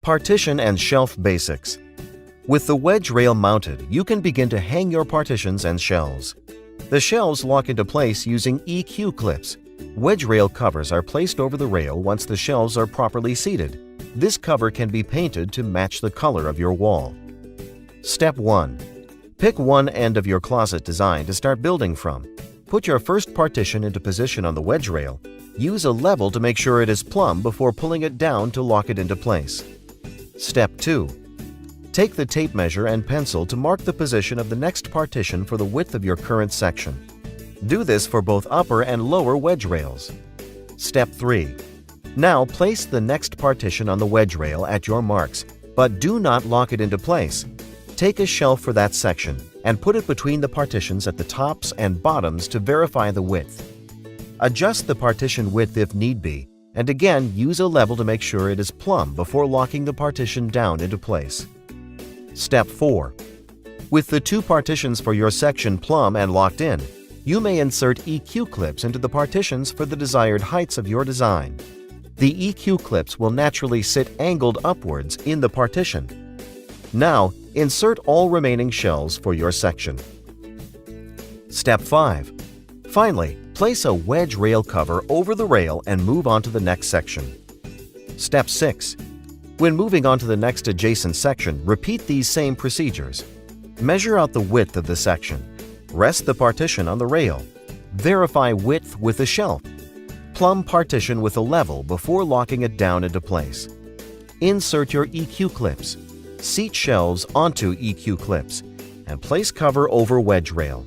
Partition and shelf basics. With the wedge rail mounted, you can begin to hang your partitions and shelves. The shelves lock into place using EQ clips. Wedge rail covers are placed over the rail once the shelves are properly seated. This cover can be painted to match the color of your wall. Step 1. Pick one end of your closet design to start building from. Put your first partition into position on the wedge rail. Use a level to make sure it is plumb before pulling it down to lock it into place. Step 2. Take the tape measure and pencil to mark the position of the next partition for the width of your current section. Do this for both upper and lower wedge rails. Step 3. Now place the next partition on the wedge rail at your marks, but do not lock it into place. Take a shelf for that section and put it between the partitions at the tops and bottoms to verify the width. Adjust the partition width if need be, and again use a level to make sure it is plumb before locking the partition down into place. Step 4. With the two partitions for your section plumb and locked in, you may insert EQ clips into the partitions for the desired heights of your design. The EQ clips will naturally sit angled upwards in the partition. Now, insert all remaining shelves for your section. Step 5. Finally, place a wedge rail cover over the rail and move on to the next section. Step 6. When moving on to the next adjacent section, repeat these same procedures. Measure out the width of the section. Rest the partition on the rail. Verify width with a shelf. Plumb partition with a level before locking it down into place. Insert your EQ clips. Seat shelves onto EQ clips and place cover over wedge rail.